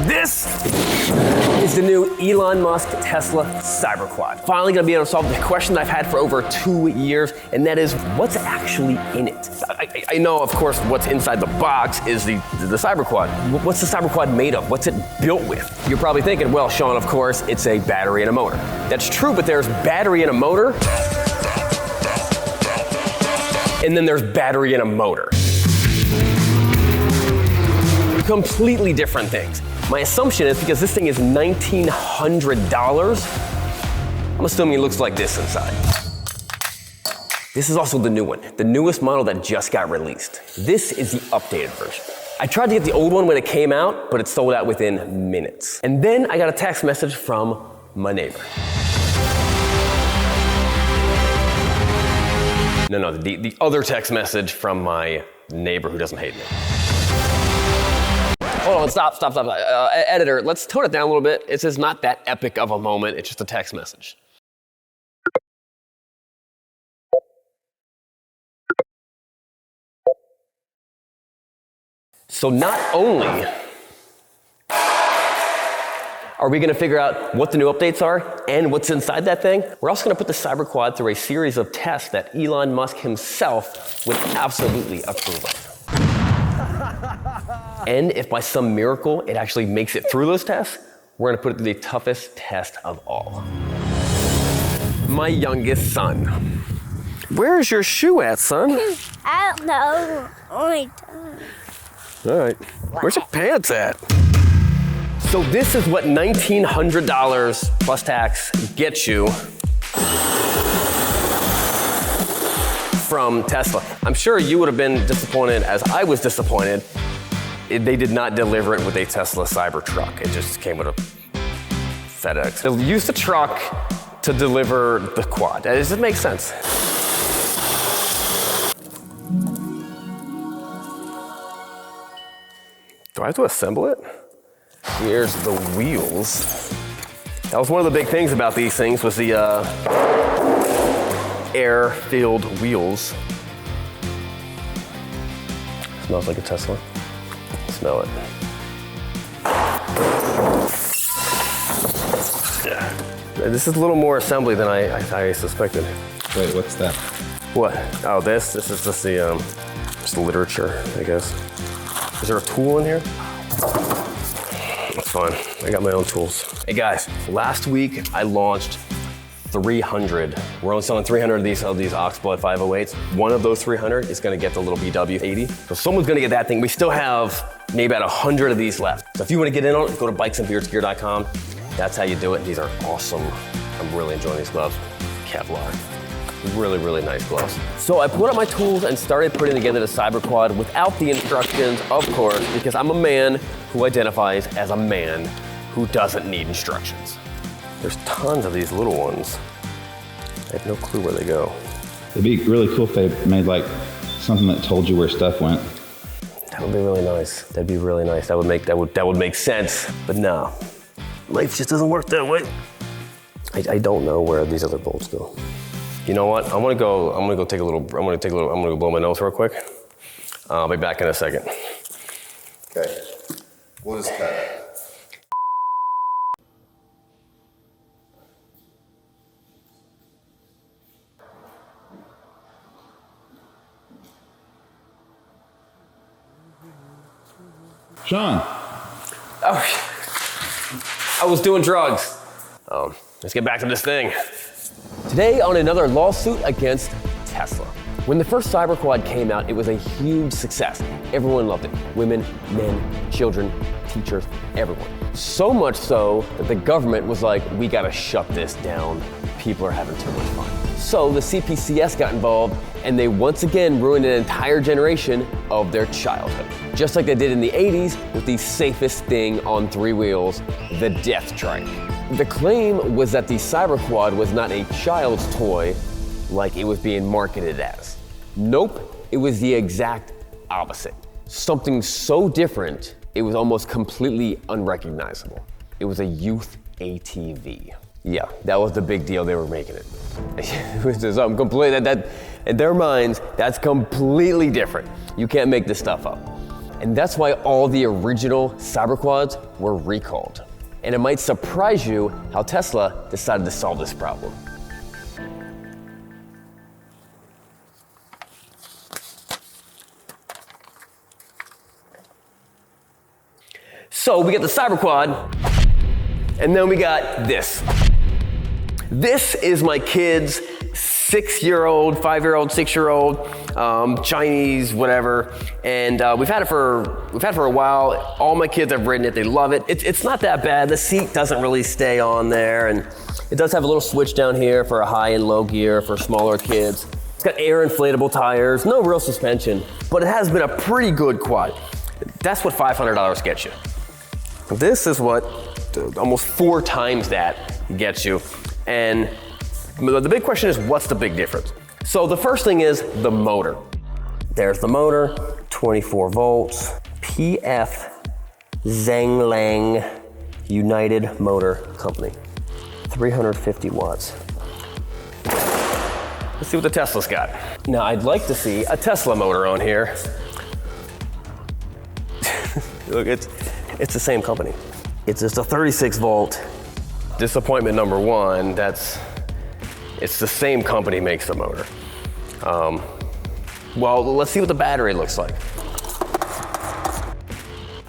This is the new Elon Musk Tesla Cyberquad. Finally gonna be able to solve the question I've had for over 2 years, and that is, what's actually in it? I know, of course, what's inside the box is the Cyberquad. What's the Cyberquad made of? What's it built with? You're probably thinking, well, Sean, of course, it's a battery and a motor. That's true, but there's battery and a motor, and then there's battery and a motor. Completely different things. My assumption is because this thing is $1,900, I'm assuming it looks like this inside. This is also the new one, the newest model that just got released. This is the updated version. I tried to get the old one when it came out, but it sold out within minutes. And then I got a text message from my neighbor. No, the other text message from my neighbor who doesn't hate me. Hold on, stop. Editor, let's tone it down a little bit. This is not that epic of a moment, it's just a text message. So not only are we gonna figure out what the new updates are and what's inside that thing, we're also gonna put the Cyberquad through a series of tests that Elon Musk himself would absolutely approve of. And if by some miracle it actually makes it through those tests, we're gonna put it through the toughest test of all. My youngest son. Where's your shoe at, son? I don't know. Only time. All right, where's your pants at? So this is what $1,900 plus tax gets you from Tesla. I'm sure you would have been disappointed as I was disappointed. They did not deliver it with a Tesla Cybertruck. It just came with a FedEx. They used the truck to deliver the quad. Does it make sense? Do I have to assemble it? Here's the wheels. That was one of the big things about these things was the air-filled wheels. Smells like a Tesla. Smell it. Yeah. This is a little more assembly than I suspected. Wait, what's that? What? Oh, this is just the just literature, I guess. Is there a tool in here? That's fine. I got my own tools. Hey guys, last week I launched 300. We're only selling 300 of these Oxblood 508s. One of those 300 is gonna get the little BW80. So someone's gonna get that thing. We still have maybe about 100 of these left. So if you wanna get in on it, go to bikesandbeardsgear.com. That's how you do it. These are awesome. I'm really enjoying these gloves. Kevlar. Really, really nice gloves. So I put up my tools and started putting together the Cyberquad without the instructions, of course, because I'm a man who identifies as a man who doesn't need instructions. There's tons of these little ones. I have no clue where they go. It'd be really cool if they made like something that told you where stuff went. That would be really nice. That'd be really nice. That would make sense. But no, life just doesn't work that way. I don't know where these other bolts go. You know what? I'm gonna go blow my nose real quick. I'll be back in a second. Okay. We'll just cut it. Sean. Oh, I was doing drugs. Let's get back to this thing. Today on another lawsuit against Tesla. When the first Cyberquad came out, it was a huge success. Everyone loved it. Women, men, children, teachers, everyone. So much so that the government was like, we gotta shut this down. People are having too much fun. So the CPCS got involved and they once again ruined an entire generation of their childhood. Just like they did in the 80s with the safest thing on 3 wheels, the Death Trike. The claim was that the Cyberquad was not a child's toy like it was being marketed as. Nope, it was the exact opposite. Something so different, it was almost completely unrecognizable. It was a youth ATV. Yeah, that was the big deal they were making it. It was just something completely, that in their minds, that's completely different. You can't make this stuff up. And that's why all the original Cyberquads were recalled. And it might surprise you how Tesla decided to solve this problem. So we get the Cyberquad, and then we got this. This is my kid's 6-year-old, 5-year-old, 6-year-old, Chinese, whatever. And we've had it for a while. All my kids have ridden it, they love it. It's not that bad. The seat doesn't really stay on there, and it does have a little switch down here for a high and low gear for smaller kids. It's got air inflatable tires, no real suspension, but it has been a pretty good quad. That's what $500 gets you. This is what almost 4 times that gets you. And the big question is, what's the big difference? So the first thing is the motor. There's the motor, 24 volts, PF Zhanglang United Motor Company, 350 watts. Let's see what the Tesla's got. Now I'd like to see a Tesla motor on here. Look, it's the same company. It's just a 36 volt. Disappointment number one, it's the same company makes the motor. Well, let's see what the battery looks like.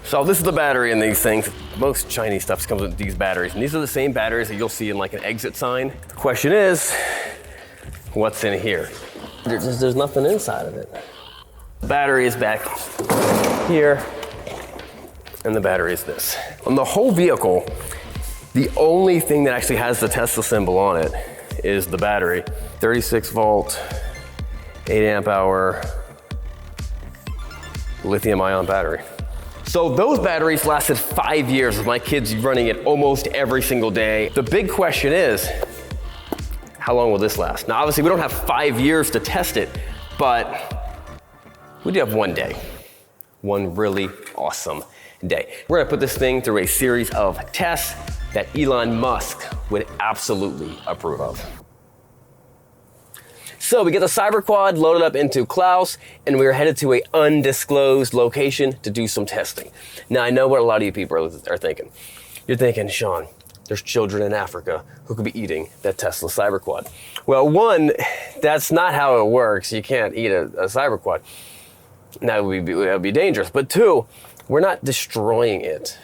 So this is the battery in these things. Most Chinese stuff comes with these batteries, and these are the same batteries that you'll see in like an exit sign. The question is, what's in here? There's nothing inside of it. The battery is back here, and the battery is this. On the whole vehicle, the only thing that actually has the Tesla symbol on it is the battery. 36 volt, 8 amp hour, lithium ion battery. So those batteries lasted 5 years with my kids running it almost every single day. The big question is, how long will this last? Now obviously we don't have 5 years to test it, but we do have one day. One really awesome day. We're gonna put this thing through a series of tests that Elon Musk would absolutely approve of. So we get the Cyberquad loaded up into Klaus, and we are headed to an undisclosed location to do some testing. Now I know what a lot of you people are thinking. You're thinking, Sean, there's children in Africa who could be eating that Tesla Cyberquad. Well, one, that's not how it works. You can't eat a Cyberquad. That would be dangerous. But two, we're not destroying it.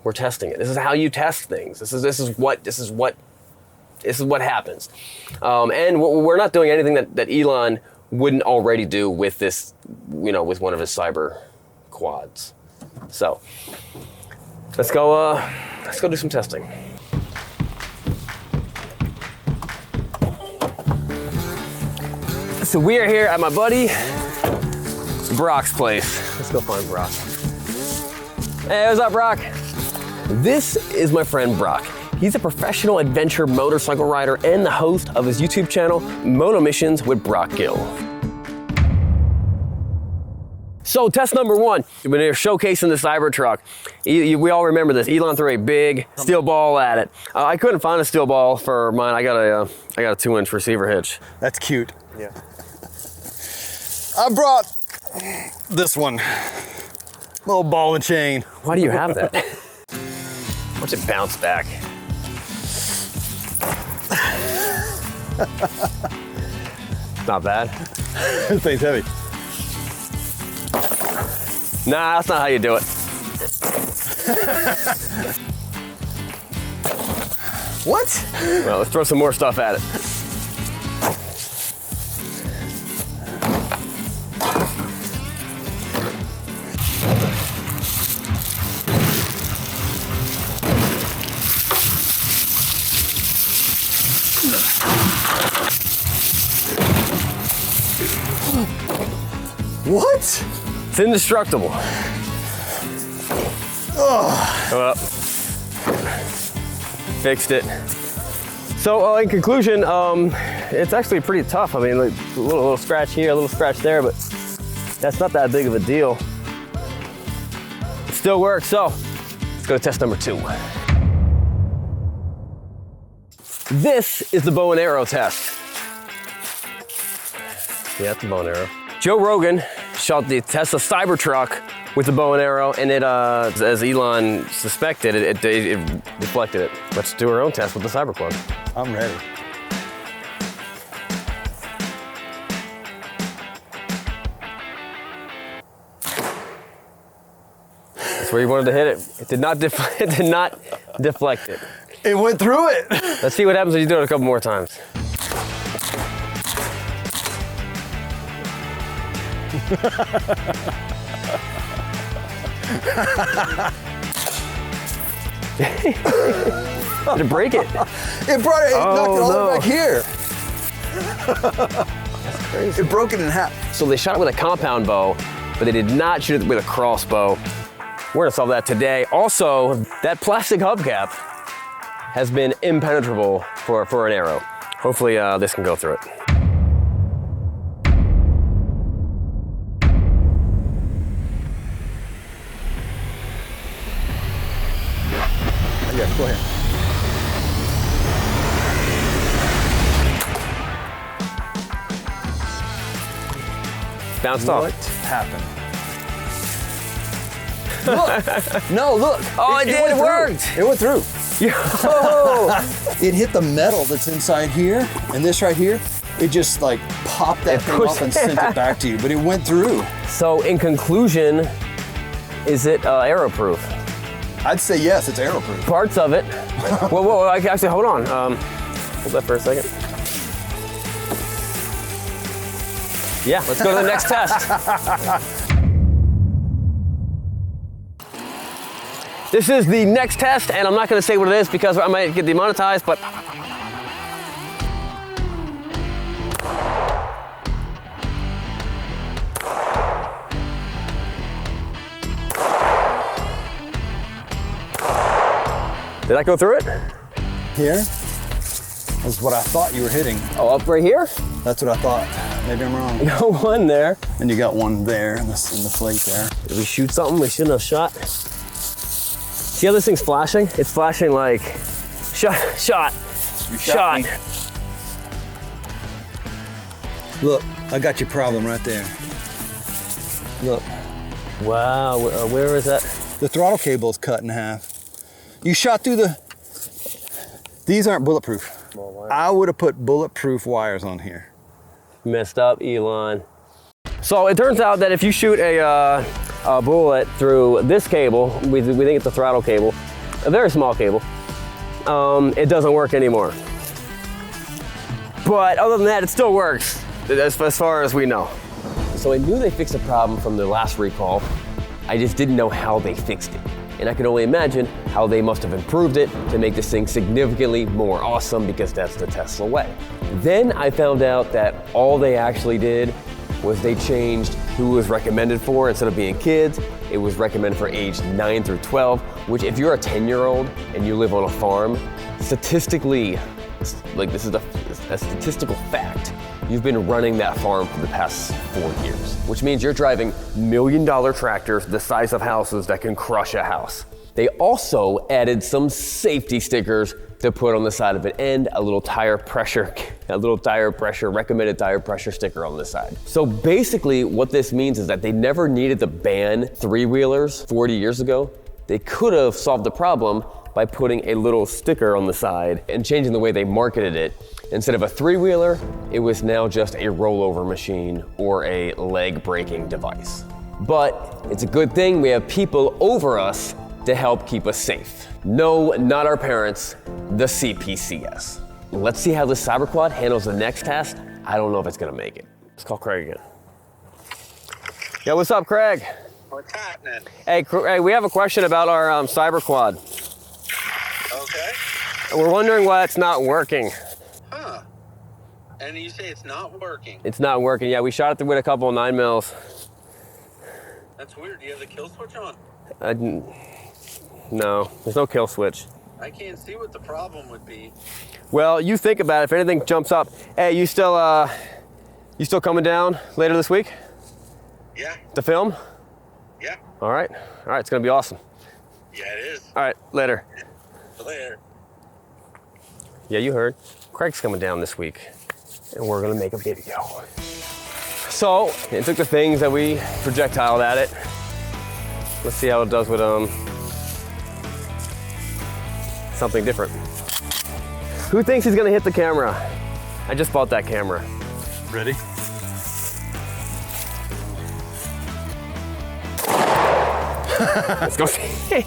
We're testing it. This is how you test things. This is what happens. And we're not doing anything that Elon wouldn't already do with this, with one of his cyber quads. So let's go do some testing. So we are here at my buddy Brock's place. Let's go find Brock. Hey, what's up, Brock? This is my friend Brock. He's a professional adventure motorcycle rider and the host of his YouTube channel, Moto Missions with Brock Gill. So test number one, when they're showcasing the Cybertruck, we all remember this. Elon threw a big steel ball at it. I couldn't find a steel ball for mine. I got a 2-inch receiver hitch. That's cute. Yeah. I brought this one. Little ball and chain. Why do you have that? Watch it bounce back. Not bad. This thing's heavy. Nah, that's not how you do it. What? Well, let's throw some more stuff at it. What? It's indestructible. Come up. Fixed it. So in conclusion, it's actually pretty tough. I mean, like, a little scratch here, a little scratch there, but that's not that big of a deal. It still works, so let's go to test number 2. This is the bow and arrow test. Yeah, it's a bow and arrow. Joe Rogan shot the Tesla Cybertruck with the bow and arrow, and it, as Elon suspected, it deflected it. Let's do our own test with the Cyberquad. I'm ready. That's where you wanted to hit it. It did not deflect it. It went through it. Let's see what happens when you do it a couple more times. Did it break it? It brought it, knocked it all the no. way back here. That's crazy. It broke it in half. So they shot it with a compound bow, but they did not shoot it with a crossbow. We're gonna solve that today. Also, that plastic hubcap has been impenetrable for an arrow. Hopefully this can go through it. Yeah, go ahead. Bounced What off. happened? Look! No, look! Oh, it did, went it through. worked. It went through. Oh. It hit the metal that's inside here, and this right here, it just like popped that thing pushed off and sent it back to you, but it went through. So in conclusion, is it arrow-proof? I'd say yes, it's arrow-proof. Parts of it. Whoa, actually, hold on. Hold that for a second. Yeah, let's go to the next test. This is the next test, and I'm not gonna say what it is because I might get demonetized, but did I go through it? Here is what I thought you were hitting. Oh, up right here? That's what I thought. Maybe I'm wrong. Got one there. And you got one there in the flake there. Did we shoot something we shouldn't have shot? See how this thing's flashing? It's flashing like shot. You shot me. Look, I got your problem right there. Look, Wow, where is that? the throttle cable's cut in half. You shot through the. These aren't bulletproof. I would have put bulletproof wires on here. Messed up, Elon. So it turns out that if you shoot a bullet through this cable, we think it's a throttle cable, a very small cable, it doesn't work anymore. But other than that, it still works, as far as we know. So I knew they fixed a problem from the last recall. I just didn't know how they fixed it. And I can only imagine how they must have improved it to make this thing significantly more awesome, because that's the Tesla way. Then I found out that all they actually did was they changed who it was recommended for. Instead of being kids, it was recommended for age 9 through 12, which if you're a 10-year-old and you live on a farm, statistically, like this is a statistical fact, you've been running that farm for the past 4 years, which means you're driving $1 million tractors the size of houses that can crush a house. They also added some safety stickers to put on the side of it, and a little recommended tire pressure sticker on the side. So basically what this means is that they never needed to ban three-wheelers 40 years ago. They could have solved the problem by putting a little sticker on the side and changing the way they marketed it. Instead of a three-wheeler, it was now just a rollover machine or a leg braking device. But it's a good thing we have people over us to help keep us safe. No, not our parents, the CPCS. Let's see how this Cyberquad handles the next test. I don't know if it's gonna make it. Let's call Craig again. Yeah, what's up, Craig? What's happening? Hey, we have a question about our Cyberquad. Okay. We're wondering why it's not working. Huh. And you say it's not working. It's not working. Yeah, we shot it with a couple of 9mm. That's weird. Do you have the kill switch on? No, there's no kill switch. I can't see what the problem would be. Well, you think about it. If anything jumps up, hey, you still coming down later this week Yeah. to film? Yeah. All right, it's gonna be awesome. Yeah, it is. All right, later. Later. Yeah, you heard. Craig's coming down this week, and we're gonna make a video. So, it took the things that we projectiled at it, Let's see how it does with something different. Who thinks he's gonna hit the camera? I just bought that camera. Ready? Let's go see.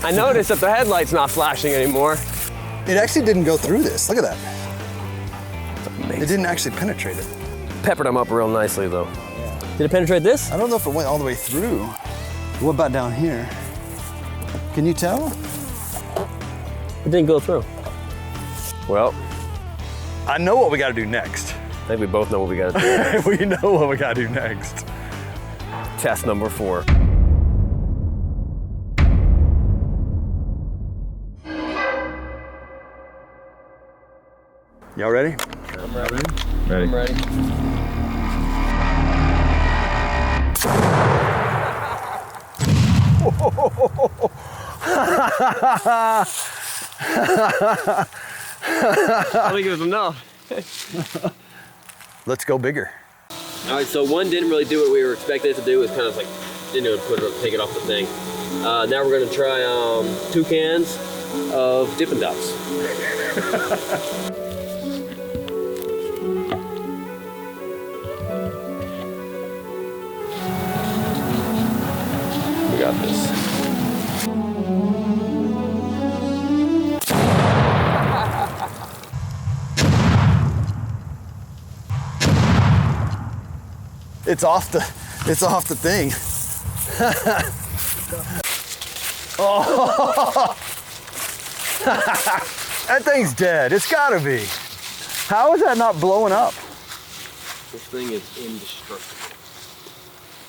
I noticed that the headlight's not flashing anymore. It actually didn't go through this. Look at that. It didn't actually penetrate it. Peppered them up real nicely though. Did it penetrate this? I don't know if it went all the way through. What about down here? Can you tell? It didn't go through. Well, I know what we gotta do next. I think we both know what we gotta do. We know what we gotta do next. Test number 4. Y'all ready? I'm ready. Ready? I'm ready. I think it was enough. Let's go bigger. All right, so one didn't really do what we were expected it to do. It was kind of like, didn't even take it off the thing. Now we're gonna try 2 cans of Dippin' Dots. We got this. It's off the thing. Oh. That thing's dead. It's gotta be. How is that not blowing up? This thing is indestructible.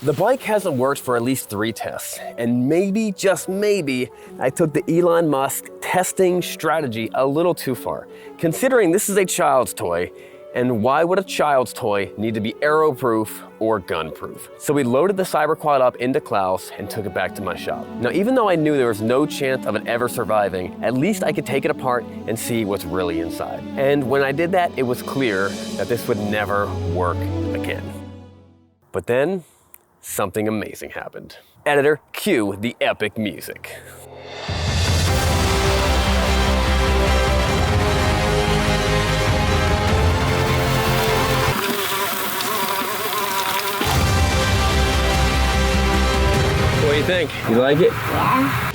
The bike hasn't worked for at least 3 tests, and maybe, just maybe, I took the Elon Musk testing strategy a little too far, considering this is a child's toy. And why would a child's toy need to be arrow-proof or gun-proof? So we loaded the Cyberquad up into Klaus and took it back to my shop. Now, even though I knew there was no chance of it ever surviving, at least I could take it apart and see what's really inside. And when I did that, it was clear that this would never work again. But then, something amazing happened. Editor, cue the epic music. What do you think? You like it? Yeah.